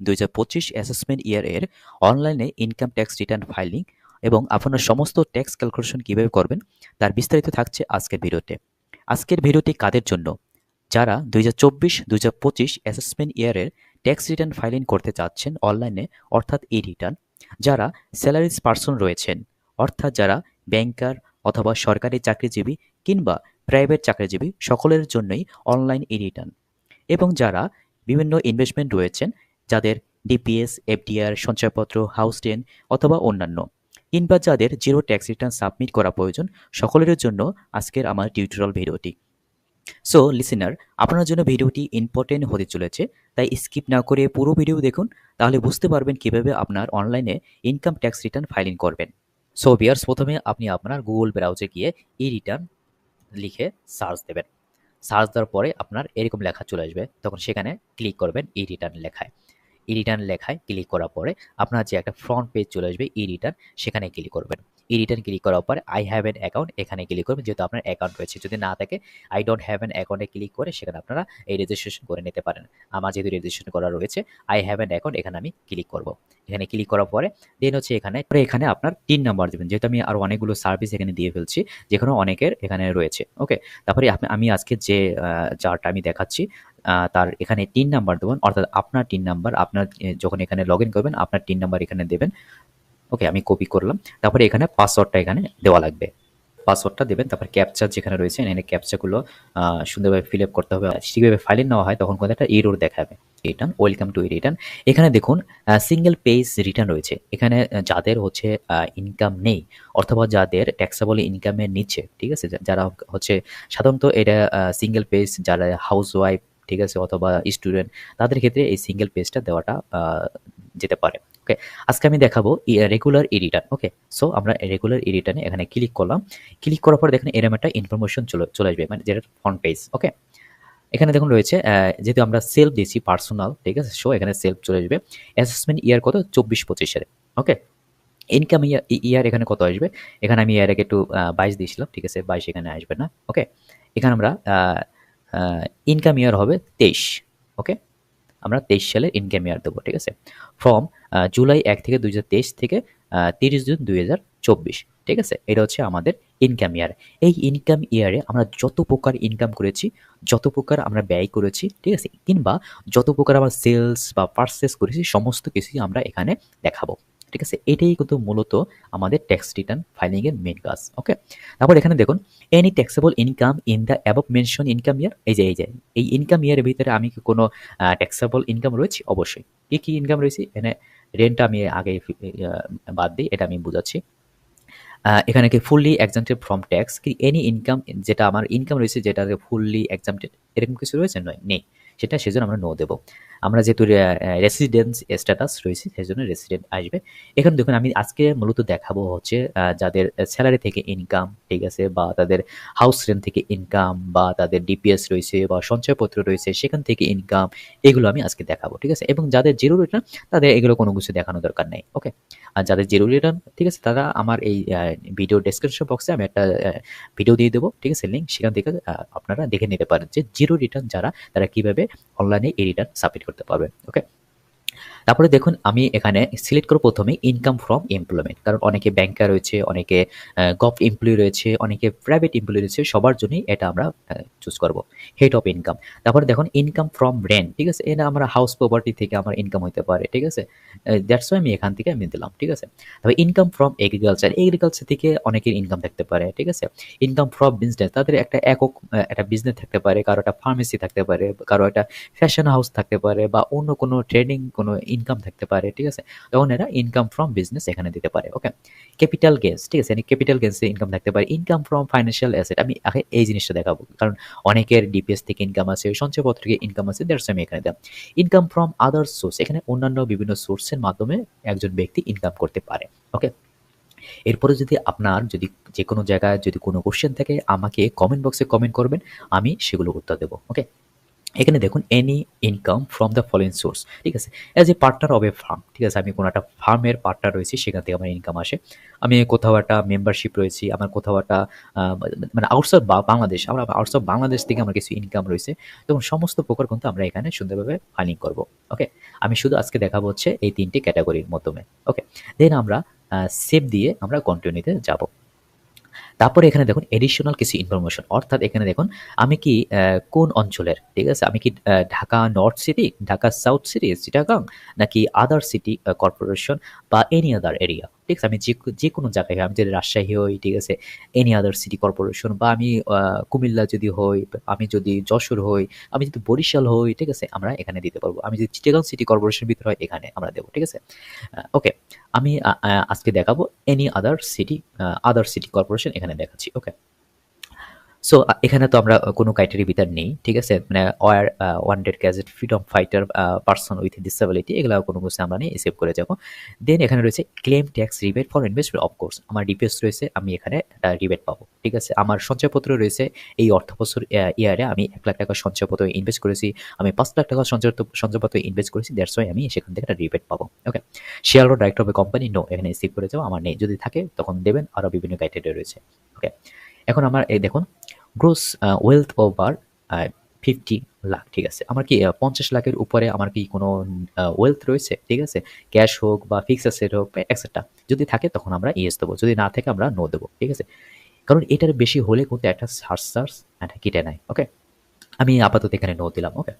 2025 assessment ইয়ার এর অনলাইনে income tax return filing এবং আপনার সমস্ত ট্যাক্স ক্যালকুলেশন কিভাবে করবেন তার বিস্তারিত থাকছে আজকের ভিডিওতে। আজকের ভিডিওটি কাদের জন্য? যারা 2024-2025 অ্যাসেসমেন্ট ইয়ারের ট্যাক্স রিটার্ন ফাইলিং করতে চাচ্ছেন অনলাইনে, অর্থাৎ ই রিটার্ন। যারা স্যালারিজ পার্সন রয়েছেন, অর্থাৎ যারা ব্যাংকার অথবা সরকারি চাকরিজীবী কিংবা প্রাইভেট চাকরিজীবী, সকলের জন্যই অনলাইন ই রিটার্ন। এবং যারা বিভিন্ন ইনভেস্টমেন্ট রয়েছেন, যাদের ডিপিএস, এফডিআর, সঞ্চয়পত্র, হাউস রেন্ট অথবা অন্যান্য, কিংবা যাদের জিরো ট্যাক্স রিটার্ন সাবমিট করা প্রয়োজন, সকলের জন্য আজকের আমার টিউটোরিয়াল ভিডিওটি। সো লিসেনার, আপনার জন্য ভিডিওটি ইম্পর্টেন্ট হতে চলেছে, তাই স্কিপ না করে পুরো ভিডিও দেখুন, তাহলে বুঝতে পারবেন কিভাবে আপনার অনলাইনে ইনকাম ট্যাক্স রিটার্ন ফাইলিং করবেন। সো ভিউয়ার্স, প্রথমে আপনি আপনার গুগল ব্রাউজারে গিয়ে ই রিটার্ন লিখে সার্চ দেবেন। সার্চ দেওয়ার পরে আপনার এরকম লেখা চলে আসবে, তখন সেখানে ক্লিক করবেন ই রিটার্ন লেখায়। ই রিটার্ন লেখায় ক্লিক করার পরে আপনার যে একটা ফ্রন্ট পেজ চলে আসবে ই রিটার্ন, সেখানে ক্লিক করবেন। ই রিটার্ন ক্লিক করার পরে আই হ্যাভ অ্যান অ্যাকাউন্ট এখানে ক্লিক করবেন, যেহেতু আপনার অ্যাকাউন্ট রয়েছে। যদি না থাকে আই ডোন্ট হ্যাভ অ্যান অ্যাকাউন্টে ক্লিক করে সেখানে আপনারা এই রেজিস্ট্রেশন করে নিতে পারেন। আমার যেহেতু রেজিস্ট্রেশন করা রয়েছে, আই হ্যাভ অ্যান অ্যাকাউন্ট এখানে আমি ক্লিক করব। এখানে ক্লিক করার পরে দেন হচ্ছে এখানে আপনার টিন নাম্বার দেবেন, যেহেতু আমি আরও অনেকগুলো সার্ভিস এখানে দিয়ে ফেলছি, যেখানে অনেকের এখানে রয়েছে। ওকে, তারপরে আমি আজকে যে চার্টটা আমি দেখাচ্ছি তার এখানে টিন নাম্বার দেবেন, অর্থাৎ আপনার টিন নাম্বার আপনার যখন এখানে লগ ইন করবেন আপনার টিন নাম্বার এখানে দেবেন। ওকে, আমি কপি করলাম। তারপরে এখানে পাসওয়ার্ডটা এখানে দেওয়া লাগবে, পাসওয়ার্ডটা দেবেন। তারপর ক্যাপচা যেখানে রয়েছে এখানে ক্যাপচাগুলো সুন্দরভাবে ফিল আপ করতে হবে। ঠিকভাবে ফাইলে নেওয়া হয় তখন কোনো একটা এরর দেখাবে। Return, welcome to return. এখানে দেখুন সিঙ্গেল পেজ রিটার্ন রয়েছে। এখানে যাদের হচ্ছে ইনকাম নেই অথবা যাদের ট্যাক্সেবল ইনকামের নিচে, ঠিক আছে, যারা হচ্ছে সাধারণত এটা সিঙ্গেল পেজ, যারা হাউস ওয়াইফ, ঠিক আছে, অথবা স্টুডেন্ট, তাদের ক্ষেত্রে এই সিঙ্গেল পেজটা দেওয়াটা যেতে পারে। ওকে, আজকে আমি দেখাবো রেগুলার ই রিটার্ন। ওকে, সো আমরা রেগুলার ই রিটার্নে এখানে ক্লিক করলাম। ক্লিক করার পর দেখেন এরকম একটা ইনফরমেশন চলে আসবে, মানে যেটা ফ্রন্ট পেজ। ওকে, এখানে দেখুন রয়েছে যেহেতু আমরা সেলফ দিয়েছি পার্সোনাল, ঠিক আছে, সো এখানে সেলফ চলে আসবে। অ্যাসেসমেন্ট ইয়ার কত? 24-25-এর। ওকে, ইনকাম ইয়ার এখানে কত আসবে? এখানে আমি ইয়ার আগে একটু 22 দিয়েছিলাম, ঠিক আছে, 22 এখানে আসবে না। ওকে, এখানে আমরা ইনকাম ইয়ার হবে 23। ওকে, আমরা 23 সালের ইনকাম ইয়ার দেবো, ঠিক আছে, ফ্রম জুলাই 1 থেকে 2023 থেকে 30 জুন 2024, ঠিক আছে। এটা হচ্ছে আমাদের ইনকাম ইয়ার। এই ইনকাম ইয়ারে আমরা যত প্রকার ইনকাম করেছি, যত প্রকার আমরা ব্যয় করেছি, ঠিক আছে, কিংবা যত প্রকার আমরা সেলস বা পারচেস করেছি, সমস্ত কিছুই আমরা এখানে দেখাবো, ঠিক আছে। এটাই কিন্তু মূলত আমাদের ট্যাক্স রিটার্ন ফাইলিং এর মেইন কাজ। ওকে, তারপর এখানে দেখুন any taxable income in the above mention income ইয়ার। এই ইনকাম ইয়ারের ভিতরে আমি কি কোনো ট্যাক্সেবল ইনকাম রয়েছে? অবশ্যই। কি ইনকাম রয়েছে এখানে? রেন্টটা আমি আগে বাদ দিই, এটা আমি বুঝাচ্ছি। এখানে কি ফুললি এক্সামটেড ফ্রম ট্যাক্স, কি এনি ইনকাম, যেটা আমার ইনকাম রয়েছে যেটা ফুললি এক্সামটেড, এরকম কিছু রয়েছে? নেই, সেজন্য আমরা নো দেবো। আমরা যেহেতু রেসিডেন্স স্ট্যাটাস রয়েছে সেজন্য রেসিডেন্ট আসবে। এখানে দেখুন আমি আজকে মূলত দেখাবো হচ্ছে যাদের স্যালারি থেকে ইনকাম, ঠিক আছে, বা তাদের হাউস রেন্ট থেকে ইনকাম, বা তাদের ডিপিএস রয়েছে বা সঞ্চয়পত্র রয়েছে সেখান থেকে ইনকাম, এগুলো আমি আজকে দেখাবো, ঠিক আছে। এবং যাদের জিরো রিটার্ন, তাদের এগুলো কোনো কিছু দেখানো দরকার নেই। ওকে, আর যাদের জিরো রিটার্ন, ঠিক আছে, তারা আমার এই ভিডিও ডেসক্রিপশন বক্সে আমি একটা ভিডিও দিয়ে দেবো, ঠিক আছে, লিঙ্ক, সেখান থেকে আপনারা দেখে নিতে পারেন যে জিরো রিটার্ন যারা, তারা কিভাবে অনলাইনে এই রিটার্ন সাবমিট করতে পারবে। ওকে, তারপরে দেখুন আমি এখানে সিলেক্ট করব প্রথমে ইনকাম ফ্রম এমপ্লয়মেন্ট, কারণ অনেকে ব্যাংকার রয়েছে, অনেকে গভ এমপ্লয়ি রয়েছে, অনেকে প্রাইভেট এমপ্লয়ি রয়েছে, সবার জন্যই এটা আমরা চুজ করব হেড অফ ইনকাম। তারপরে দেখুন ইনকাম ফ্রম রেন্ট, ঠিক আছে, এটা আমরা হাউস প্রপার্টি থেকে আমার ইনকাম হতে পারে, ঠিক আছে, দ্যাটস ওয়াই আমি এখান থেকে আমি দিলাম, ঠিক আছে। তবে ইনকাম ফ্রম এগ্রিকালচার থেকে অনেকের ইনকাম থাকতে পারে, ঠিক আছে। ইনকাম ফ্রম বিজনেস, তাদের একটা একক একটা বিজনেস থাকতে পারে, কারো একটা ফার্মেসি থাকতে পারে, কারো একটা ফ্যাশন হাউস থাকতে পারে, বা অন্য কোনো ট্রেডিং কোনো ইনকাম থাকতে পারে, ঠিক আছে, তখন এরা ইনকাম ফ্রম বিজনেস এখানে দিতে পারে। ওকে, ক্যাপিটাল গেন্স, ঠিক আছে, ক্যাপিটাল গেন্সে ইনকাম থাকতে পারে। ইনকাম ফ্রম ফাইন্যান্সিয়াল অ্যাসেট, আমি আগে এই জিনিসটা দেখাবো, কারণ অনেকের ডিপিএস থেকে ইনকাম আছে, সঞ্চয়পত্র থেকে ইনকাম আছে, দ্যাটস আমি এখানে দেব। ইনকাম ফ্রম আদার সোর্স, এখানে অন্যান্য বিভিন্ন সোর্সের মাধ্যমে একজন ব্যক্তি ইনকাম করতে পারে। ওকে, এরপরে যদি আপনার যদি যে কোনো জায়গায় যদি কোনো কোশ্চেন থাকে আমাকে কমেন্ট বক্সে কমেন্ট করবেন, আমি সেগুলো উত্তর দেবো। ওকে, এখানে দেখুন any income from the following source, ঠিক আছে। As a partner of A farm, ঠিক আছে, আমি কোনো একটা ফার্মের পার্টনার রয়েছি, সেখান থেকে আমার ইনকাম আসে। আমি কোথাও একটা মেম্বারশিপ রয়েছি, আমার কোথাও একটা মানে আউটসাইড বাংলাদেশ, আমরা আউটসাইড বাংলাদেশ থেকে আমার কিছু ইনকাম রয়েছে, তখন সমস্ত প্রকার কিন্তু আমরা এখানে সুন্দরভাবে ফাইলিং করব। ওকে, আমি শুধু আজকে দেখাবো হচ্ছে এই ৩টি ক্যাটাগরির মাধ্যমে। ওকে, দেন আমরা সেভ দিয়ে আমরা কন্টিনিউতে যাব। তারপরে এখানে দেখুন এডিশনাল কিছু ইনফরমেশন, অর্থাৎ এখানে দেখুন আমি কি কোন অঞ্চলের, ঠিক আছে, আমি কি Dhaka north city, Dhaka south city, Chittagong, নাকি আদার সিটি কর্পোরেশন বা এনি আদার এরিয়া, ঠিক আছে, আমি যে কোনো জায়গায়, আমি যদি রাজশাহী হই, ঠিক আছে, এনি আদার সিটি কর্পোরেশন, বা আমি কুমিল্লা যদি হই, আমি যদি যশোর হই, আমি যদি বরিশাল হই, ঠিক আছে, আমরা এখানে দিতে পারবো। আমি যদি চিটাগাং সিটি কর্পোরেশন ভিতরে হয়, এখানে আমরা দেবো, ঠিক আছে। ওকে, আমি আজকে দেখাবো এনি আদার সিটি কর্পোরেশন, এখানে দেখাচ্ছি। ওকে, সো এখানে তো আমরা কোনো ক্রাইটেরিয়া ভিতর নেই, ঠিক আছে, মানে wanted gadget freedom fighter person with disability, এগুলো কোনো কিছু আমরা নিয়ে সেভ করে যাব। দেন এখানে রয়েছে claim tax rebate for investment, of course আমার ডিপিএস রয়েছে, আমি এখানে রিবেট পাবো, ঠিক আছে। আমার সঞ্চয়পত্র রয়েছে, এই অর্থবছর ইয়ারে আমি 1 লাখ টাকা সঞ্চয়পত্র ইনভেস্ট করেছি, আমি 5 লাখ টাকা সঞ্চয়পত্র ইনভেস্ট করেছি, দ্যাটস ওয়াই আমি সেখান থেকে একটা রিবেট পাবো। Okay, share holder director of a company, no, এখানে সেভ করে যাবো, আমার নেই, যদি থাকে তখন দেবেন, আরও বিভিন্ন ক্রাইটেরিয়া রয়েছে। ওকে, এখন আমার এই দেখুন গ্রোস ওয়েলথ ওভার 50 লাখ, ঠিক আছে, আমার কি 50 লাখের উপরে আমার কি কোনো ওয়েলথ রয়েছে, ঠিক আছে, ক্যাশ হোক বা ফিক্স অ্যাসেট হোক এক্সেট্রা, যদি থাকে তখন আমরা ইয়েস দেবো, যদি না থাকে আমরা নো দেবো, ঠিক আছে। কারণ এটার বেশি হলে কিন্তু একটা সার্চ এটা কেটে নেয়। ওকে, আমি আপাতত এখানে নো দিলাম। ওকে,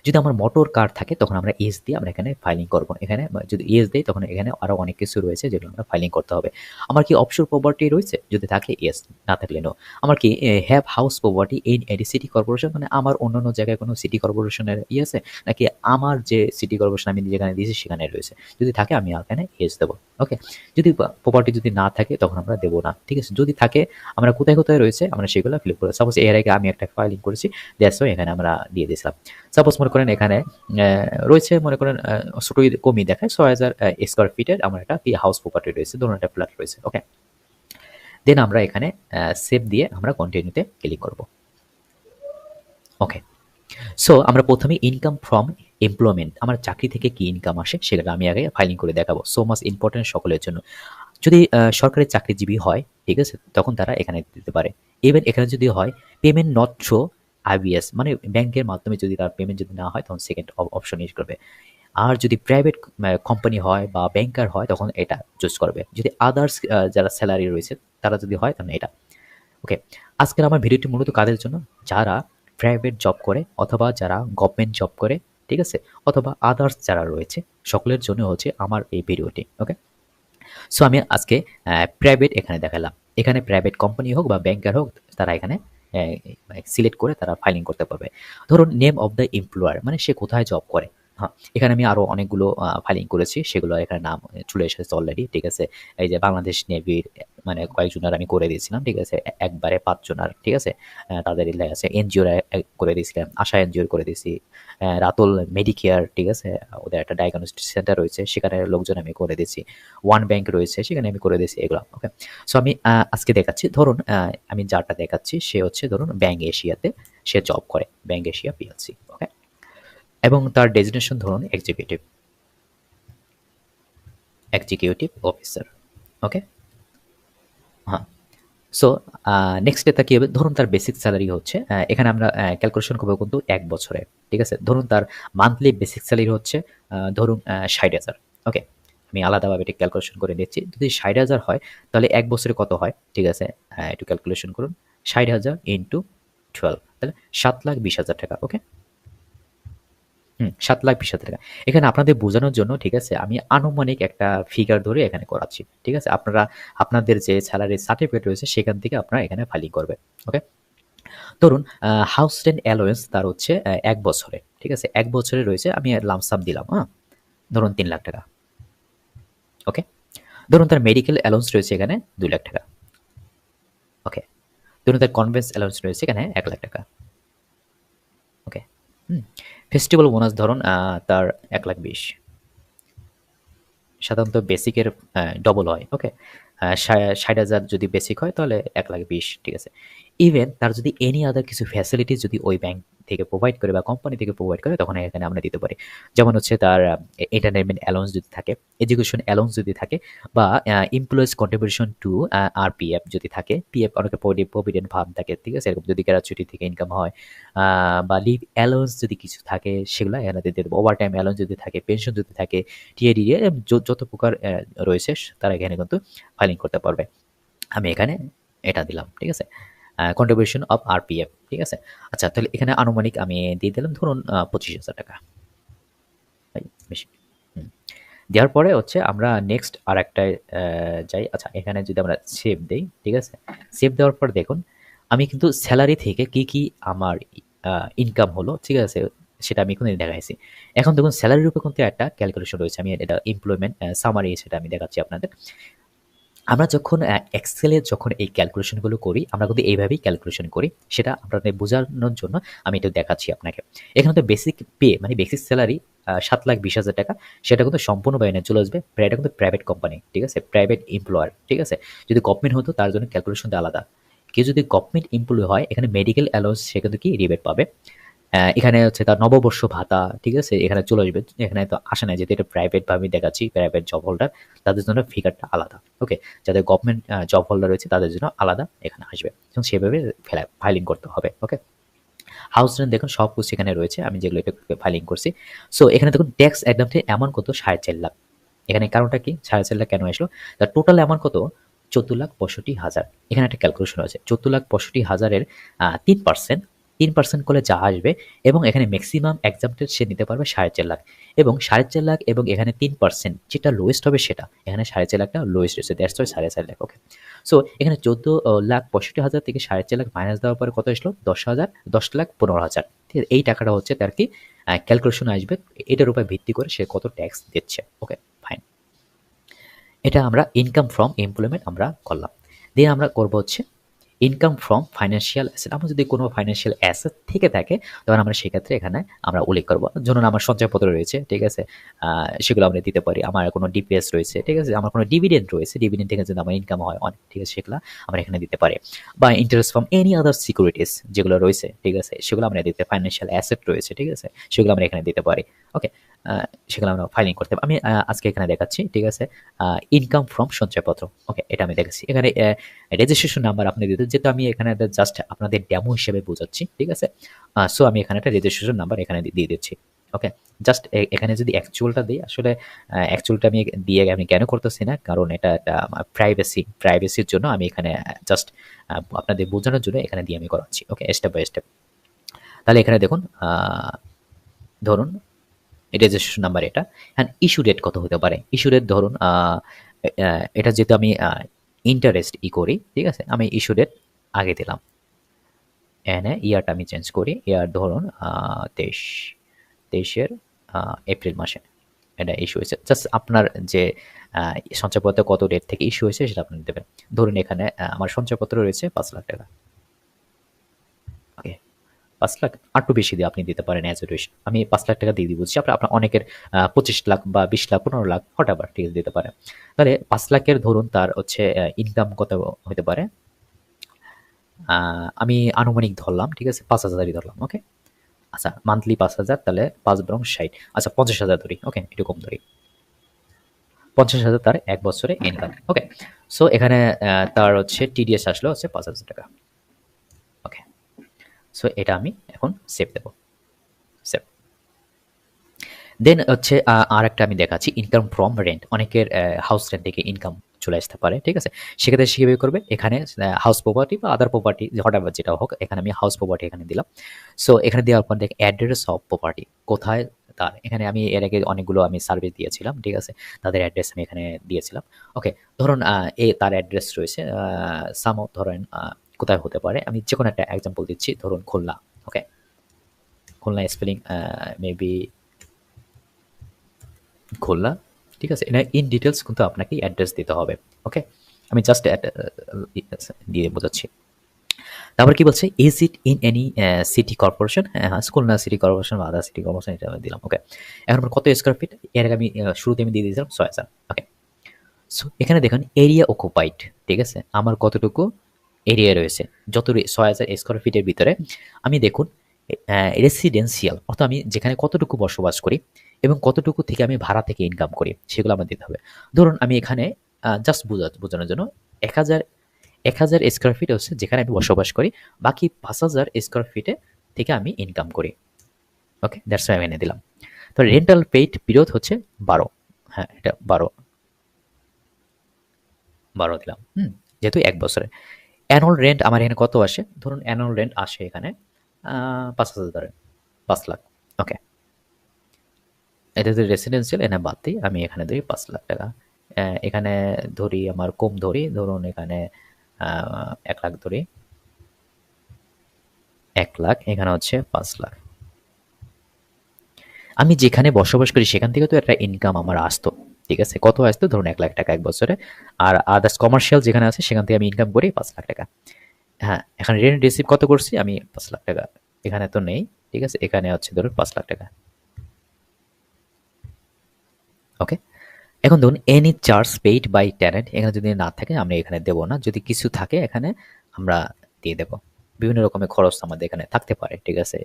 যদি আমার মোটর কার থাকে তখন আমরা এস দিয়ে আমরা এখানে ফাইলিং করব। এখানে যদি এস দেই তখন এখানে আরও অনেক কিছু রয়েছে যেগুলো আমরা ফাইলিং করতে হবে। আমার কি অফশোর প্রপার্টি রয়েছে, যদি থাকে এস, না থাকলে নো। আমার কি have house property in any city corporation, মানে আমার অন্যান্য জায়গায় কোনো সিটি কর্পোরেশনের আছে, নাকি আমার যে সিটি কর্পোরেশন আমি যেখানে দিয়েছি সেখানে রয়েছে, যদি থাকে আমি এখানে এস দেবো। ওকে, যদি প্রপার্টি যদি না থাকে তখন আমরা দেবো না, ঠিক আছে। যদি থাকে আমরা কোথায় কোথায় রয়েছে আমরা সেগুলো ফিল করবো। সাপোজ এর আগে আমি একটা ফাইলিং করেছি, দ্যাটস ওয়াই এখানে আমরা দিয়ে দিয়েছিলাম। সাপোজ মনে করেন এখানে রয়েছে, মনে করেন ছোটই কমই দেখায় 6,000 স্কোয়ার ফিটের আমার একটা কি হাউস প্রপার্টি রয়েছে, ধরুন একটা ফ্ল্যাট রয়েছে। ওকে, দেন আমরা এখানে সেভ দিয়ে আমরা কন্টিনিউতে ক্লিক করব। ওকে, সো আমরা প্রথমে ইনকাম ফ্রম এমপ্লয়মেন্ট, আমার চাকরি থেকে কি ইনকাম আসে সেটা আমি আগে ফাইলিং করে দেখাবো, সো মাচ ইম্পর্টেন্ট সকলের জন্য। যদি সরকারি চাকরিজীবী হয়, ঠিক আছে, তখন তারা এখানে দিতে পারে। ইভেন এখানে যদি হয় পেমেন্ট নট থ্রু আইবিএস, মানে ব্যাংকের মাধ্যমে যদি তার পেমেন্ট যদি না হয় তখন সেকেন্ড অপশন ইউজ করবে। আর যদি প্রাইভেট কোম্পানি হয় বা ব্যাংকার হয় তখন এটা চুজ করবে। যদি আদার্স যারা স্যালারি রয়েছে তারা যদি হয় তাহলে এটা। ওকে, আজকের আমার ভিডিওটি মূলত কাদের জন্য, যারা প্রাইভেট জব করে অথবা যারা গভর্নমেন্ট জব করে, ঠিক আছে, অথবা আদার্স যারা রয়েছে, সকলের জন্য হচ্ছে আমার এই ভিডিওটি। ওকে, সো আমি আজকে প্রাইভেট এখানে দেখালাম। এখানে প্রাইভেট কোম্পানি হোক বা ব্যাংকার হোক, তারা এখানে সিলেক্ট করে তারা ফাইলিং করতে পারবে। ধরুন নেম অফ দ্য এমপ্লয়ার, মানে সে কোথায় জব করে। হ্যাঁ, এখানে আমি আরও অনেকগুলো ফাইলিং করেছি, সেগুলো এখানে নাম চলে এসেছে অলরেডি, ঠিক আছে। এই যে বাংলাদেশ নেভির মানে কয়েকজনের আমি করে দিয়েছিলাম, ঠিক আছে, একবারে 5 জনের, ঠিক আছে, তাদের লেখা আছে। এনজিওর করে দিয়েছিলাম, আশা এনজিওর করে দিয়েছি, রাতুল মেডিকেয়ার, ঠিক আছে, ওদের একটা ডায়াগনস্টিক সেন্টার রয়েছে, সেখানে লোকজন আমি করে দিয়েছি। ওয়ান ব্যাংক রয়েছে, সেখানে আমি করে দিয়েছি এগুলো। ওকে, সো আমি আজকে দেখাচ্ছি, ধরুন আমি যারটা দেখাচ্ছি সে হচ্ছে ধরুন ব্যাংক এশিয়াতে সে জব করে, ব্যাংক এশিয়া পিএলসি। ওকে, এবং তার ডেজিগনেশন ধরুন এক্সিকিউটিভ অফিসার। ওকে, হ্যাঁ, সো নেক্সট ডেটা কী হবে, ধরুন তার বেসিক স্যালারি হচ্ছে এখানে আমরা ক্যালকুলেশন করবো কিন্তু 1 বছরে, ঠিক আছে। ধরুন তার মান্থলি বেসিক স্যালারি হচ্ছে ধরুন 60,000। ওকে, আমি আলাদাভাবে এটা ক্যালকুলেশন করে নিচ্ছি। যদি 60,000 হয় তাহলে 1 বছরে কত হয়, ঠিক আছে, একটু ক্যালকুলেশন করুন। 60,000 ইন্টু 12, তাহলে 7,20,000 টাকা। ওকে, 7,20,000 টাকা। এখানে আপনাদের বোঝানোর জন্য, ঠিক আছে, আমি আনুমানিক একটা ফিগার ধরে এখানে করাচ্ছি, ঠিক আছে। আপনারা আপনাদের যে স্যালারি সার্টিফিকেট রয়েছে সেখান থেকে আপনারা এখানে ফাইলিং করবেন। ওকে, ধরুন হাউস রেন্ট অ্যালোয়েন্স তার হচ্ছে 1 বছরে, ঠিক আছে, 1 বছরে রয়েছে, আমি লামসাম দিলাম, ধরুন 3 লাখ টাকা। ওকে, ধরুন তার মেডিকেল অ্যালাউন্স রয়েছে এখানে 2 লাখ টাকা। ওকে, ধরুন তার কনভেন্স অ্যালাউন্স রয়েছে এখানে 1 লাখ টাকা। ওকে, ফেস্টিভ্যাল বোনাস ধরুন তার 1,20,000, সাধারণত বেসিকের ডবল হয়। ওকে, 60,000 যদি বেসিক হয় তাহলে 1,20,000, ঠিক আছে। ইভেন তার যদি এনি আদার কিছু ফ্যাসিলিটি যদি ওই ব্যাংক থেকে প্রোভাইড করে বা কোম্পানি থেকে প্রোভাইড করে, তখন এখানে আমরা দিতে পারি। যেমন হচ্ছে তার এন্টারটেনমেন্ট অ্যালাউন্স যদি থাকে, এডুকেশন অ্যালাউন্স যদি থাকে, বা এমপ্লয়িজ কন্ট্রিবিউশন টু আরপিএফ যদি থাকে, পিএফ অনেকের প্রভিডেন্ট ফান্ড থাকে, ঠিক আছে, এরকম যদি গ্র্যাচুইটি থেকে ইনকাম হয়, বা লিভ অ্যালাউন্স যদি কিছু থাকে সেগুলো এখানে দিয়ে দেবো। ওভার টাইম অ্যালাউন্স যদি থাকে, পেনশন যদি থাকে, টিএডি যত প্রকার রয়েছে তারা এখানে কিন্তু ফাইলিং করতে পারবে। আমি এখানে এটা দিলাম, ঠিক আছে, কন্ট্রিবিউশন অফ আরপিএফ, ঠিক আছে। আচ্ছা, তাহলে এখানে আনুমানিক আমি দিয়ে দিলাম ধরুন 25,000 টাকা। বেশি দেওয়ার পরে হচ্ছে আমরা নেক্সট আর একটা যাই। আচ্ছা, এখানে যদি আমরা সেভ দেই, ঠিক আছে, সেভ দেওয়ার পর দেখুন আমি কিন্তু স্যালারি থেকে কি কি আমার ইনকাম হলো, ঠিক আছে, সেটা আমি এখানে দেখাইছি। এখন দেখুন স্যালারির উপর কিন্তু একটা ক্যালকুলেশন রয়েছে, আমি এটা এমপ্লয়মেন্ট সামারি সেটা আমি দেখাচ্ছি আপনাদের। আমরা যখন এক্সেলে যখন এই ক্যালকুলেশনগুলো করি, আমরা কিন্তু এইভাবেই ক্যালকুলেশন করি, সেটা আপনাদের বোঝানোর জন্য আমি এটা দেখাচ্ছি আপনাকে। এখানে তো বেসিক পে মানে বেসিক স্যালারি 7,20,000 টাকা, সেটা কিন্তু সম্পূর্ণ বাইনে চলে আসবে। এটা কিন্তু প্রাইভেট কোম্পানি, ঠিক আছে, প্রাইভেট এমপ্লয়ার, ঠিক আছে। যদি গভর্নমেন্ট হতো তার জন্য ক্যালকুলেশনটা আলাদা। কেউ যদি গভর্নমেন্ট এমপ্লয় হয়, এখানে মেডিকেল অ্যালাউন্স সে কিন্তু কি রিবেট পাবে। এখানে হচ্ছে তার নববর্ষ ভাতা, ঠিক আছে, এখানে চলে আসবে। এখানে তো আসে না, যেহেতু এটা প্রাইভেট ভাবে দেখাচ্ছি, প্রাইভেট জব হোল্ডার, তাদের জন্য ফিগারটা আলাদা। ওকে, যাদের গভর্নমেন্ট জব হোল্ডার রয়েছে তাদের জন্য আলাদা এখানে আসবে, এবং সেভাবে ফাইলিং করতে হবে। ওকে, হাউস রেন্ট দেখুন সব কিছু এখানে রয়েছে, আমি যেগুলো এটা ফাইলিং করছি। সো এখানে দেখুন ট্যাক্স অ্যাডভান্টেজ অ্যামাউন্ট কত, 4.5 লাখ। এখানে কারণটা কি 4.5 লাখ কেন আসলো, তার টোটাল অ্যামাউন্ট কত, 14,65,000। এখানে একটা ক্যালকুলেশন আছে, 14,65,000-এর 3%, 3% করলে যা আসবে, এবং এখানে ম্যাক্সিমাম এক্সাম্পটেড সে নিতে পারবে 4.5 লাখ, এবং 4.5 লাখ, এবং এখানে 3% যেটা লোয়েস্ট হবে সেটা, এখানে 4.5 লাখটা লোয়েস্ট রয়েছে, that's why 4.5 lakh. Okay, so এখানে 14,65,000 থেকে 4.5 লাখ মাইনাস দেওয়ার পরে কত আসলো, 10,15,000। ঠিক আছে, এই টাকাটা হচ্ছে তার কি ক্যালকুলেশন আসবে, এটার উপর ভিত্তি করে সে কত ট্যাক্স দিচ্ছে। ওকে, ফাইন। এটা আমরা ইনকাম ফ্রম এমপ্লয়মেন্ট আমরা করলাম। দিয়ে আমরা করবো হচ্ছে ইনকাম ফ্রম ফাইন্যান্সিয়াল অ্যাসেট। আমার যদি কোনো ফাইন্যান্সিয়াল অ্যাসেট থেকে থাকে, তখন আমরা সেক্ষেত্রে এখানে আমরা উল্লেখ করবো। ধরুন আমার সঞ্চয়পত্র রয়েছে, ঠিক আছে, সেগুলো আমরা দিতে পারি। আমার কোনো ডিপিএস রয়েছে, ঠিক আছে, আমার কোনো ডিভিডেন্ড রয়েছে, ডিভিডেন্ড থেকে যদি আমার ইনকাম হয় অনেক, ঠিক আছে, সেগুলো আমরা এখানে দিতে পারি। বা interest from any other securities যেগুলো রয়েছে, ঠিক আছে, সেগুলো আমরা দিতে, ফাইন্যান্সিয়াল অ্যাসেট রয়েছে, ঠিক আছে, সেগুলো আমরা এখানে দিতে পারি। ওকে, সেগুলো আমরা ফাইলিং করতে পারি। আমি আজকে এখানে দেখাচ্ছি, ঠিক আছে, ইনকাম ফ্রম সঞ্চয়পত্র। ওকে, এটা আমি দেখাচ্ছি। এখানে রেজিস্ট্রেশন নাম্বার আপনি দিতে, যেহেতু আমি এখানে জাস্ট আপনাদের ডেমো হিসেবে বোঝাচ্ছি, ঠিক আছে। সো আমি এখানে একটা রেজিস্ট্রেশন নাম্বার এখানে দিয়ে দিচ্ছি। ওকে, জাস্ট এখানে যদি অ্যাকচুয়ালটা দিই, আসলে অ্যাকচুয়ালটা আমি দিয়ে আমি কেন করতেছি না, কারণ এটা একটা প্রাইভেসির জন্য আমি এখানে জাস্ট আপনাদের বোঝানোর জন্য এখানে দিয়ে আমি করাচ্ছি। ওকে, স্টেপ বাই স্টেপ। তাহলে এখানে দেখুন, ধরুন রেজিস্ট্রেশন নাম্বার এটা, অ্যান্ড ইস্যু ডেট কত হতে পারে। ইস্যু ডেট ধরুন এটা যেহেতু আমি ইন্টারেস্ট করি, ঠিক আছে, আমি ইস্যু ডেট আগে দিলাম, এনে ইয়ারটা আমি চেঞ্জ করি, ইয়ার ধরুন 23 এপ্রিল মাসে এটা ইস্যু হয়েছে। জাস্ট আপনার যে সঞ্চয়পত্র কত ডেট থেকে ইস্যু হয়েছে সেটা আপনি দেবেন। ধরুন এখানে আমার সঞ্চয়পত্র রয়েছে 5 লাখ টাকা। ওকে, 5 লাখ একটু বেশি দিয়ে আপনি দিতে পারেন, অ্যাজ এ রেশন আমি 5 লাখ টাকা দিয়ে দিচ্ছি। আপনার অনেকের 25 লাখ বা 20 লাখ, 15 লাখ, হোয়াটএভার, ঠিক আছে, দিতে পারে। তাহলে 5 লাখের ধরুন তার হচ্ছে ইনকাম কত হতে পারে, আমি আনুমানিক ধরলাম, ঠিক আছে, 5,000ই ধরলাম। ওকে, আচ্ছা, মান্থলি 5,000, তাহলে 5×60, আচ্ছা 50,000 ধরি। ওকে, একটু কম ধরি, 50,000 তার এক বছরে ইনকাম। ওকে, সো এখানে তার হচ্ছে টিডিএস আসলো হচ্ছে 5,000 টাকা। ওকে, সো এটা আমি এখন সেভ দেবো, সেভ। দেন হচ্ছে আর একটা আমি দেখাচ্ছি ইনকাম ফ্রম রেন্ট। অনেকের হাউস রেন্ট থেকে ইনকাম চলে আসতে পারে, ঠিক আছে, সেক্ষেত্রে সে কীভাবে করবে, এখানে হাউস প্রপার্টি বা আদার প্রপার্টি হোয়াটএভার যেটা হোক, এখানে আমি হাউস প্রপার্টি এখানে দিলাম। সো এখানে দেওয়ার পর দেখ অ্যাড্রেস অফ প্রপার্টি কোথায় তার, এখানে আমি এর আগে অনেকগুলো আমি সার্ভে দিয়েছিলাম, ঠিক আছে, তাদের অ্যাড্রেস আমি এখানে দিয়েছিলাম। ওকে, ধরুন তার অ্যাড্রেস রয়েছে সামো, ধরেন কোথায় হতে পারে, আমি যে কোনো একটা এক্সাম্পল দিচ্ছি, ধরুন খুলনা। ওকে, খুলনা স্পেলিং মেবি খুলনা, ঠিক আছে, এটা ইন ডিটেলস কিন্তু আপনাকে অ্যাড্রেস দিতে হবে। ওকে, আমি জাস্ট দিয়ে বোঝাচ্ছি। তারপর কি বলছে, is it in any city corporation, হ্যাঁ, খুলনা সিটি কর্পোরেশন বা আদার সিটি কর্পোরেশন, এটা আমি দিলাম। ওকে, এখন কত স্কোয়ার ফিট, এর আগে আমি শুরুতে আমি দিয়ে দিয়েছিলাম 6,000। ওকে, সো এখানে দেখুন এরিয়া অকুপাইড, ঠিক আছে, আমার কতটুকু এরিয়া রয়েছে যত ৬,০০০ স্কোয়ার ফিটের ভিতরে আমি দেখুন রেসিডেন্সিয়াল অর্থাৎ আমি যেখানে কতটুকু বসবাস করি এবং কতটুকু থেকে আমি ভাড়া থেকে ইনকাম করি সেগুলো আমার দিতে হবে। ধরুন আমি এখানে জাস্ট বোঝানোর জন্য ১,০০০ স্কোয়ার ফিট হচ্ছে যেখানে আমি বসবাস করি, বাকি ৫,০০০ স্কোয়ার ফিটে থেকে আমি ইনকাম করি। ওকে, দ্যাটস ওয়াই আমি এনে দিলাম। তো রেন্টাল পেইড পিরিয়ড হচ্ছে ১২। হ্যাঁ, এটা ১২ দিলাম। যেহেতু ১ বছরে। অ্যানুয়াল রেন্ট আমার এখানে কত আসে? ধরুন অ্যানুয়াল রেন্ট আসে এখানে ৫,০০০ ধরেন, ৫,০০,০০০। ওকে, এটা যদি রেসিডেন্সিয়াল এনে বাদ দিই, আমি এখানে ধরি ৫,০০,০০০ টাকা। এখানে ধরি আমার কম ধরি, ধরুন এখানে ১,০০,০০০ ধরি। ১,০০,০০০ এখানে হচ্ছে ৫,০০,০০০। আমি যেখানে বসবাস করি সেখান থেকে তো একটা ইনকাম আমার আসতো। ঠিক আছে? কত আসতো? ধরুন ১,০০,০০০ টাকা ১ বছরে। আর আদার্স কমার্শিয়াল যেখানে আছে সেখান থেকে আমি ইনকাম করি ৫,০০,০০০ টাকা। হ্যাঁ, এখানে রেন্ট রিসিভ কত করছি? আমি ৫,০০,০০০ টাকা। এখানে তো নেই। ঠিক আছে? এখানে হচ্ছে ধরুন ৫,০০,০০০ টাকা। ওকে? এখন ধরুন any charge paid by tenant, এখানে যদি না থাকে আমরা এখানে দেব না। যদি কিছু থাকে এখানে আমরা দিয়ে দেব। বিভিন্ন রকমের খরচ আমাদের এখানে থাকতে পারে। ঠিক আছে?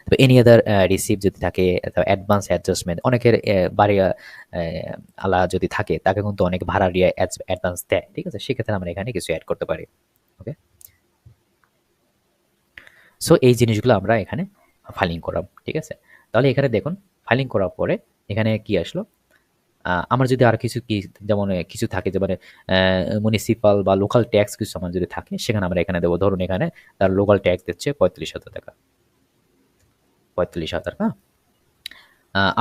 তো এনি আদার রিসিভ যদি থাকে, অ্যাডভান্স অ্যাডজাস্টমেন্ট অনেকের বাড়ি আলা যদি থাকে তাকে কিন্তু অনেক ভাড়াটিয়া অ্যাডভান্স দেয়। ঠিক আছে? সেক্ষেত্রে আমরা এখানে কিছু অ্যাড করতে পারি। ওকে, সো এই জিনিসগুলো আমরা এখানে ফাইলিং করাম। ঠিক আছে? তাহলে এখানে দেখুন ফাইলিং করার পরে এখানে কি আসলো? আমার যদি আর কিছু যেমন কিছু থাকে যে মানে মুনিসিপাল বা লোকাল ট্যাক্স কিছু আমার যদি থাকে সেখানে আমরা এখানে দেবো। ধরুন এখানে তার লোকাল ট্যাক্স দিচ্ছে ৩৫,০০০ টাকা। ৩৫,০০০, হ্যাঁ?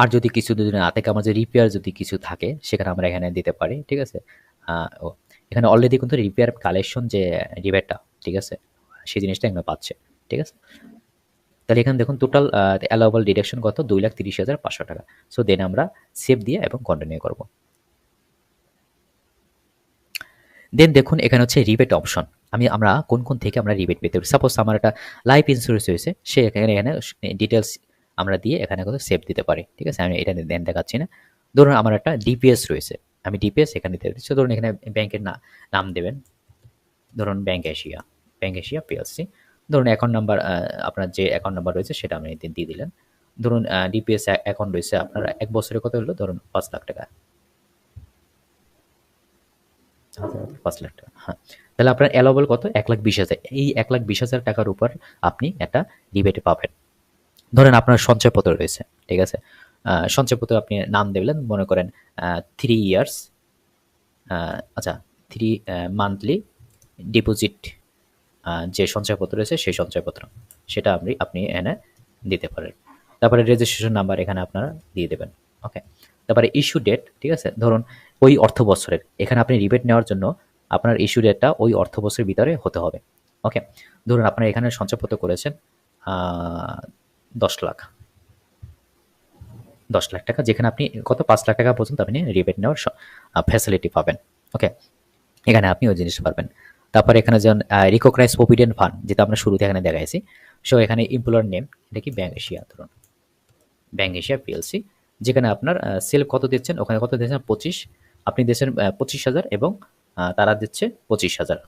আর যদি কিছু যদি না থাকে, আমার যে রিপেয়ার যদি কিছু থাকে সেখানে আমরা এখানে দিতে পারি। ঠিক আছে? ও এখানে অলরেডি কিন্তু রিপেয়ার কালেকশন যে রিবেটটা, ঠিক আছে? সেই জিনিসটা এখানে পাচ্ছে। ঠিক আছে? তাহলে এখানে দেখুন টোটাল অ্যালাউবল ডিডাকশন কত? ২,৩০,৫০০ টাকা। সো দেন আমরা সেভ দিয়ে এবং কন্টিনিউ করব। দেন দেখুন এখানে হচ্ছে রিবেট অপশন। আমরা কোন থেকে আমরা রিবেট পেতে পারি। সাপোজ আমার একটা লাইফ ইন্স্যুরেন্স হয়েছে, সে এখানে ডিটেলস আমরা দিয়ে এখানে কিন্তু সেভ দিতে পারি। ঠিক আছে? আমি এটা দেন দেখাচ্ছি না। ধরুন আমার একটা ডিপিএস রয়েছে, আমি ডিপিএস এখানে দিতে পারি। ধরুন এখানে ব্যাংকের নাম দেবেন। ধরুন ব্যাংক এশিয়া পিএলসি। ধরুন অ্যাকাউন্ট নাম্বার, আপনার যে অ্যাকাউন্ট নাম্বার রয়েছে সেটা আপনি দিয়ে দিলেন। ধরুন ডিপিএস অ্যাকাউন্ট রয়েছে আপনার ১ বছরে কত হলো? ধরুন ৫,০০,০০০ টাকা। ৫,০০,০০০ টাকা। হ্যাঁ। তাহলে আপনার অ্যালাউবল কত? ১,২০,০০০। এই ১,২০,০০০ টাকার উপর আপনি একটা রিবেট পাবেন। ধরেন আপনার সঞ্চয়পত্র রয়েছে। ঠিক আছে? সঞ্চয়পত্র আপনি নাম দিলেন, মনে করেন 3 ইয়ার্স, আচ্ছা 3 মান্থলি ডিপোজিট, যে সঞ্চয়পত্র রয়েছে সেই সঞ্চয়পত্র সেটা আপনি এনে দিতে পারেন। তারপরে রেজিস্ট্রেশন নাম্বার এখানে আপনারা দিয়ে দেবেন। ওকে, তারপরে ইস্যু ডেট। ঠিক আছে? ধরুন ওই অর্থ বছরের এখানে আপনি রিবেট নেওয়ার জন্য আপনার ইস্যু ডেটটা ওই অর্থ বছরের ভিতরে হতে হবে। ওকে, ধরুন আপনার এখানে সঞ্চয়পত্র করেছেন ১০ লাখ, ১০ লাখ টাকা, যেখানে আপনি কত ৫ লাখ টাকা পর্যন্ত আপনি রিবেট নেওয়ার ফ্যাসিলিটি পাবেন। ওকে, এখানে আপনি ওই জিনিসটা পারবেন। তারপরে এখানে যেমন রিকগনাইজ প্রভিডেন্ট ফান্ড, যেটা আমরা শুরুতে এখানে দেখাইছি। সো এখানে এমপ্লয়ার নেম, এটা কি ব্যাংক এশিয়া, ধরুন ব্যাংক এশিয়া পিএলসি, যেখানে আপনার সেল কত দিচ্ছেন, ওখানে কত দিচ্ছেন ২৫, আপনি দিচ্ছেন ২৫,০০০ এবং তারা দিচ্ছে ২৫,০০০।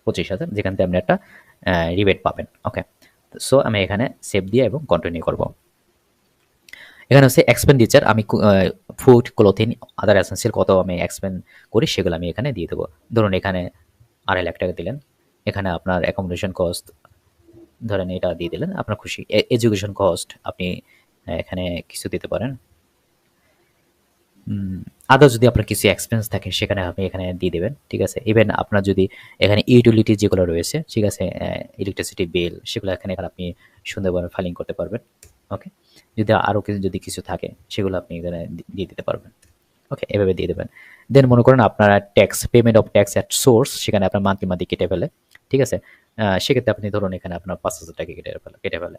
২৫,০০০, যেখান থেকে আপনি একটা রিবেট পাবেন। ওকে, সো আমি এখানে সেভ দিয়ে এবং কন্টিনিউ করব। এখানে হচ্ছে এক্সপেন্ডিচার, আমি ফুড, ক্লোথিং, আদার এসেন্সিয়াল কত আমি এক্সপেন্ড করি সেগুলো আমি এখানে দিয়ে দেবো। ধরুন এখানে ২,৫০,০০০ টাকা দিলেন। এখানে আপনার অ্যাকোমোডেশন কস্ট ধরেন এটা দিয়ে দিলেন, আপনার খুশি। এডুকেশন কস্ট আপনি এখানে কিছু দিতে পারেন। আদার যদি আপনার কিছু এক্সপেন্স থাকে সেখানে আপনি এখানে দিয়ে দেবেন। ঠিক আছে? ইভেন আপনার যদি এখানে ইউটিলিটি যেগুলো রয়েছে, ঠিক আছে, ইলেকট্রিসিটি বিল, সেগুলো এখানে আপনি সুন্দরভাবে ফাইলিং করতে পারবেন। ওকে, যদি আরও যদি কিছু থাকে সেগুলো আপনি এখানে দিয়ে দিতে পারবেন। ওকে, এভাবে দিয়ে দেবেন। দেন মনে করেন আপনার tax, payment of tax at source, সেখানে আপনার মান্থলি কেটে ফেলে। ঠিক আছে? সেক্ষেত্রে আপনি ধরুন এখানে আপনার ৫,০০০ টাকা কেটে ফেলে,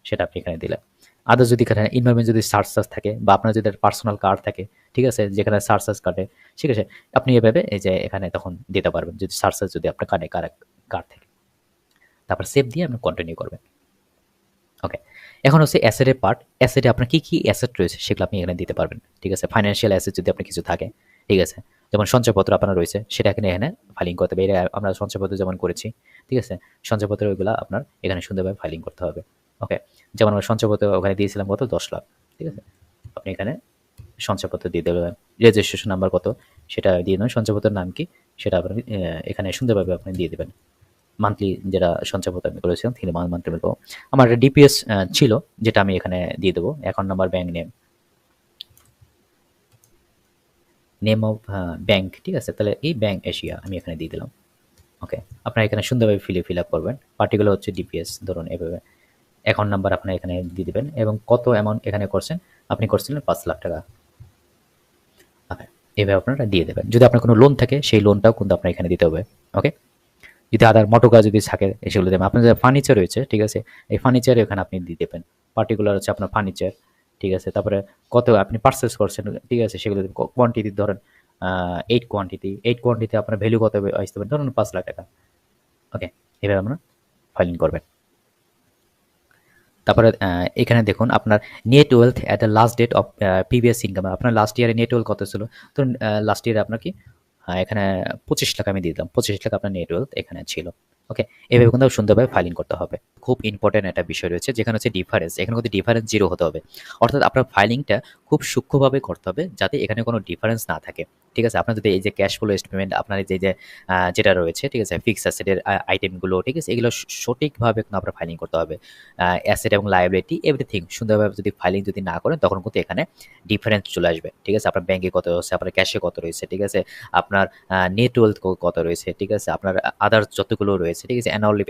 সেটা আপনি এখানে দিলেন। আদার যদি এখানে ইনভলভমেন্ট যদি সার্চ থাকে বা আপনার যদি পার্সোনাল কার্ড থাকে, ঠিক আছে, যেখানে সার্চ কাটে, ঠিক আছে, আপনি এভাবে এই যে এখানে তখন দিতে পারবেন যদি সার্চ যদি আপনার কার্ড থাকে। তারপর সেভ দিয়ে আপনি কন্টিনিউ করবেন। ওকে, এখন হচ্ছে অ্যাসেটের পার্ট। অ্যাসেটে আপনার কি অ্যাসেট রয়েছে সেগুলো আপনি এখানে দিতে পারবেন। ঠিক আছে? ফাইন্যান্সিয়াল অ্যাসেট যদি আপনার কিছু থাকে, ঠিক আছে, যেমন সঞ্চয়পত্র আপনার রয়েছে সেটা এখানে ফাইলিং করতে হবে। এটা আমরা সঞ্চয়পত্র যেমন করেছি, ঠিক আছে, সঞ্চয়পত্র ওইগুলো আপনার এখানে সুন্দরভাবে ফাইলিং করতে হবে। ওকে, যেমন আমরা সঞ্চয়পত্র ওখানে দিয়েছিলাম কত, 10 লাখ, ঠিক আছে, আপনি এখানে সঞ্চয়পত্র দিয়ে দেবেন। রেজিস্ট্রেশন নাম্বার কত সেটা দিয়ে দেবেন, সঞ্চয়পত্রের নাম কি সেটা আপনি এখানে সুন্দরভাবে আপনি দিয়ে দেবেন। মান্থলি যেটা সঞ্চয়পত্র আমি করেছিলাম 3 মান্থলি বলবো, আমার ডিপিএস ছিল যেটা আমি এখানে দিয়ে দেবো। Account number, bank name, name of bank, ঠিক আছে, তাহলে এই ব্যাংক এশিয়া আমি এখানে দিয়ে দিলাম। ওকে, আপনারা এখানে সুন্দরভাবে ফিল আপ করবেন। পার্টিকুলার হচ্ছে ডিপিএস, ধরুন এভাবে অ্যাকাউন্ট নাম্বার আপনার এখানে দিয়ে দেবেন এবং কত অ্যামাউন্ট এখানে করছেন, আপনি করছিলেন 5 লাখ টাকা। ওকে, এভাবে আপনারা দিয়ে দেবেন। যদি আপনার কোনো লোন থাকে সেই লোনটাও কিন্তু আপনার এখানে দিতে হবে। ওকে, যদি আদার মোটকা যদি থাকে সেগুলো দেবেন। আপনার যে ফার্নিচার রয়েছে, ঠিক আছে, এই ফার্নিচার এখানে আপনি দিয়ে দেবেন। পার্টিকুলার হচ্ছে আপনার ফার্নিচার, ঠিক আছে, তারপরে কত আপনি পারচেস করছেন, ঠিক আছে, সেগুলো কোয়ান্টিটি ধরেন 8 কোয়ান্টিটি আপনার ভ্যালু কত আসতে পারে, ধরুন 5 লাখ টাকা। ওকে, এভাবে আপনারা ফাইলিং করবেন। তারপরে এখানে দেখুন আপনার net wealth at the last date of previous income, আপনার লাস্ট ইয়ারে নেট ওয়েলথ কত ছিল, তো লাস্ট ইয়ারে আপনার কি এখানে 25 লাখ আমি দিয়ে দিলাম, 25 লাখ আপনার নেট ওয়েলথ এখানে ছিল। ওকে, এভাবে কিন্তু সুন্দরভাবে ফাইলিং করতে হবে। খুব ইম্পর্টেন্ট একটা বিষয় রয়েছে যেখানে হচ্ছে ডিফারেন্স, এখানে কিন্তু ডিফারেন্স 0 হতে হবে। অর্থাৎ আপনার ফাইলিংটা খুব সূক্ষ্মভাবে করতে হবে যাতে এখানে কোনো ডিফারেন্স না থাকে, ঠিক আছে। আপনার যদি এই যে ক্যাশ ফ্লো স্টেটমেন্ট, আপনার যে যেটা রয়েছে, ঠিক আছে, ফিক্স অ্যাসেটের আইটেমগুলো, ঠিক আছে, এগুলো সঠিকভাবে কিন্তু আপনার ফাইলিং করতে হবে। অ্যাসেট এবং লায়াবিলিটি এভরিথিং সুন্দরভাবে যদি ফাইলিং যদি না করেন তখন কিন্তু এখানে ডিফারেন্স চলে আসবে, ঠিক আছে। আপনার ব্যাংকে কত রয়েছে, আপনার ক্যাশে কত রয়েছে, ঠিক আছে, আপনার নেট ওয়েলথ কত রয়েছে, ঠিক আছে, আপনার আদার্স যতগুলো রয়েছে, ঠিক আছে, অ্যানুয়াল লিভ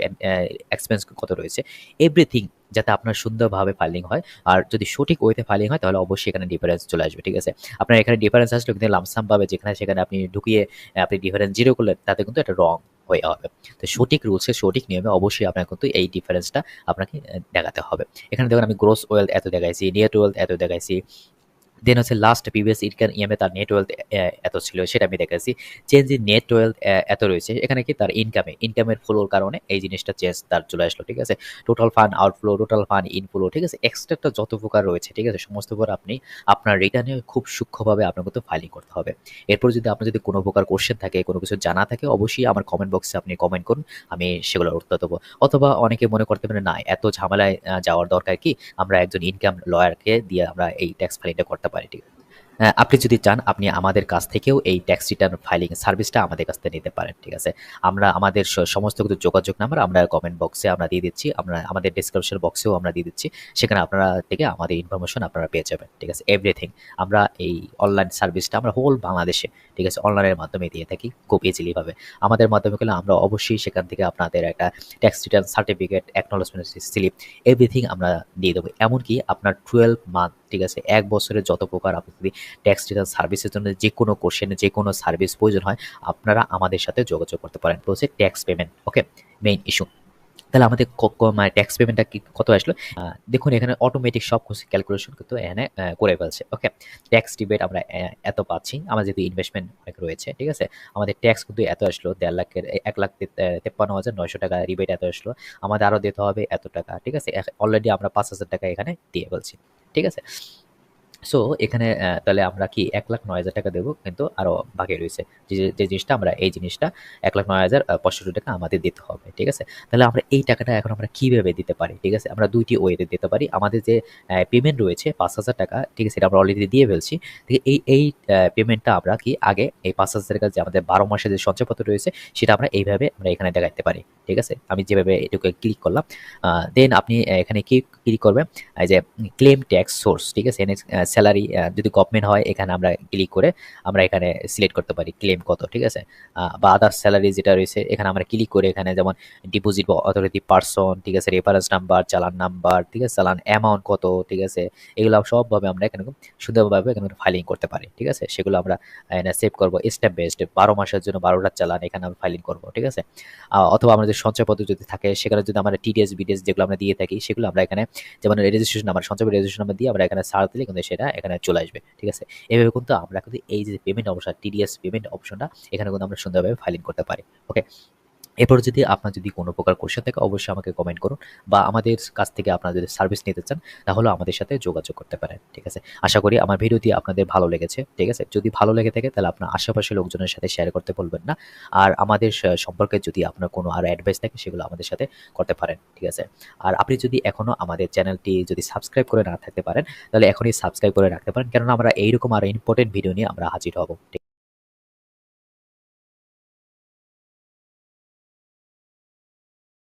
এক্সপেন্স কত রয়েছে, এভরিথিং যাতে আপনার সুন্দরভাবে ফাইলিং হয়। আর যদি সঠিক ওয়েতে ফাইলিং হয় তাহলে অবশ্যই এখানে ডিফারেন্স চলে আসবে, ঠিক আছে। আপনার এখানে ডিফারেন্স আসলে কিন্তু লামসাম পাবে, যেখানে সেখানে আপনি ঢুকিয়ে আপনি ডিফারেন্স 0 করলেন তাতে কিন্তু এটা রং হয়ে হবে। তো সঠিক রুলসে সঠিক নিয়মে অবশ্যই আপনার কিন্তু এই ডিফারেন্সটা আপনাকে দেখাতে হবে। এখানে দেখুন আমি গ্রোস ওয়েলথ এত দেখাইছি, নেট ওয়েলথ এত দেখাইছি, দেন হচ্ছে লাস্ট প্রিভিয়াস ইনকামে তার নেট ওয়েলথ এত ছিল সেটা আমি দেখাচ্ছি। চেঞ্জ ইন নেট ওয়েলথ এত রয়েছে, এখানে কি তার ইনকামের ফ্লোর কারণে এই জিনিসটা চেঞ্জ তার চলে আসলো, ঠিক আছে। Total fund outflow, total fund inflow, ঠিক আছে, এক্সট্রাটা যত প্রকার রয়েছে, ঠিক আছে, সমস্ত প্রকার আপনি আপনার রিটার্নে খুব সূক্ষ্মভাবে আপনার কিন্তু ফাইলিং করতে হবে। এরপর যদি আপনার যদি কোনো প্রকার কোশ্চেন থাকে, কোনো কিছু জানা থাকে, অবশ্যই আমার কমেন্ট বক্সে আপনি কমেন্ট করুন, আমি সেগুলোর উত্তর দেবো। অথবা অনেকে মনে করতে পারে না এত ঝামেলায় যাওয়ার দরকার কি, আমরা একজন ইনকাম লয়ারকে দিয়ে আমরা এই ট্যাক্স ফাইলিংটা করতে পারি, ঠিক আছে। আপনি যদি চান আপনি আমাদের কাছ থেকেও এই ট্যাক্স রিটার্ন ফাইলিং সার্ভিসটা আমাদের কাছ থেকে নিতে পারেন, ঠিক আছে। আমরা আমাদের সমস্ত কিছু যোগাযোগ নাম্বার আমরা কমেন্ট বক্সে আমরা দিয়ে দিচ্ছি, আমরা আমাদের ডিসক্রিপশন বক্সেও আমরা দিয়ে দিচ্ছি, সেখানে আপনারা থেকে আমাদের ইনফরমেশন আপনারা পেয়ে যাবেন, ঠিক আছে, এভরিথিং। আমরা এই অনলাইন সার্ভিসটা আমরা হোল বাংলাদেশে, ঠিক আছে, অনলাইনের মাধ্যমে দিয়ে থাকি খুব ইজিলি ভাবে। আমাদের মাধ্যমে গেলে আমরা অবশ্যই সেখান থেকে আপনাদের একটা tax return certificate, acknowledgement slip, everything আমরা দিয়ে দেবো। এমনকি আপনার 12 মান্থ, ঠিক আছে, 1 বছরের যত প্রকার আপনি যদি ট্যাক্স রিটার্ন সার্ভিসের জন্য যে কোনো কোশ্চেনে যে কোনো সার্ভিস প্রয়োজন হয় আপনারা আমাদের সাথে যোগাযোগ করতে পারেন। তো হচ্ছে ট্যাক্স পেমেন্ট, ওকে, মেইন ইস্যু। তাহলে আমাদের মানে ট্যাক্স পেমেন্টটা কি কত আসলো, দেখুন এখানে অটোমেটিক সব কিছু ক্যালকুলেশন কিন্তু এখানে করে ফেলছে। ওকে, ট্যাক্স রিবেট আমরা এত পাচ্ছি, আমার যেহেতু ইনভেস্টমেন্ট অনেক রয়েছে, ঠিক আছে, আমাদের ট্যাক্স কিন্তু এত আসলো, 1.5 লাখের 1,53,900 টাকা রিবেট এত আসলো, আমাদের আরও দিতে হবে এত টাকা, ঠিক আছে। অলরেডি আমরা 5,000 টাকা এখানে দিয়ে ফেলছি, ঠিক আছে। সো এখানে তাহলে আমরা কি 1,09,000 টাকা দেবো, কিন্তু আরও বাকি রয়েছে যে জিনিসটা আমরা এই জিনিসটা 1,09,065 টাকা আমাদের দিতে হবে, ঠিক আছে। তাহলে আমরা এই টাকাটা এখন আমরা কীভাবে দিতে পারি, ঠিক আছে, আমরা দুইটি ওয়েতে দিতে পারি। আমাদের যে পেমেন্ট রয়েছে 5,000 টাকা, ঠিক আছে, সেটা আমরা অলরেডি দিয়ে ফেলছি, ঠিক আছে। এই পেমেন্টটা আমরা কি আগে এই 5,000 টাকা যে আমাদের 12 মাসের যে সঞ্চয়পত্র রয়েছে সেটা আমরা এইভাবে আমরা এখানে দেখাতে পারি, ঠিক আছে। আমি যেভাবে এটুকু ক্লিক করলাম, দেন আপনি এখানে কি ক্লিক করবেন, এই যে ক্লেম ট্যাক্স সোর্স, ঠিক আছে, স্যালারি যদি গভর্নমেন্ট হয় এখানে আমরা ক্লিক করে আমরা এখানে সিলেক্ট করতে পারি ক্লেম কত, ঠিক আছে, বা আদার স্যালারি যেটা রয়েছে এখানে আমরা ক্লিক করে এখানে যেমন ডিপোজিট অথরিটি পার্সন, ঠিক আছে, রেফারেন্স নাম্বার, চালান নাম্বার, ঠিক আছে, চালান অ্যামাউন্ট কত, ঠিক আছে, এগুলো সবভাবে আমরা এখানে সুন্দরভাবে এখানে ফাইলিং করতে পারি, ঠিক আছে। সেগুলো আমরা এখানে সেভ করবো স্টেপ বাই স্টেপ, 12 মাসের জন্য 12টা চালান এখানে আমরা ফাইলিং করবো, ঠিক আছে। অথবা আমাদের সঞ্চয়পত্র যদি থাকে সেখানে যদি আমরা টিডিএস বিডিএস যেগুলো আমরা দিয়ে থাকি সেগুলো আমরা এখানে যেমন রেজিস্ট্রেশন নাম্বার, সঞ্চয় রেজিস্ট্রেশন নাম্বার দিয়ে আমরা এখানে সার্চ দিলে কিন্তু সেটা এখানে চলে আসবে, ঠিক আছে। এভাবে কিন্তু আমরা কিন্তু এই যে পেমেন্ট অপশন, টিডিএস পেমেন্ট অপশনটা এখানে কিন্তু আমরা সুন্দরভাবে ফাইলিং করতে পারি, ওকে। এরপর যদি আপনার যদি কোনো প্রকার কোশ্চেন থাকে অবশ্যই আমাকে কমেন্ট করুন, বা আমাদের কাছ থেকে আপনারা যদি সার্ভিস নিতে চান তাহলে আমাদের সাথে যোগাযোগ করতে পারেন। ঠিক আছে? আশা করি আমার ভিডিওটি আপনাদের ভালো লেগেছে। ঠিক আছে? যদি ভালো লেগে থাকে তাহলে আপনার আশেপাশের লোকজনের সাথে শেয়ার করতে ভুলবেন না। আর আমাদের সম্পর্কে যদি আপনার কোনো আরো অ্যাডভাইস থাকে সেগুলো আমাদের সাথে করতে পারেন। ঠিক আছে? আর আপনি যদি এখনো আমাদের চ্যানেলটি যদি সাবস্ক্রাইব করে না থাকতে পারেন তাহলে এখনই সাবস্ক্রাইব করে রাখতে পারেন। কেননা আমরা এইরকম আরো ইম্পোর্টেন্ট ভিডিও নিয়ে আমরা হাজির হব।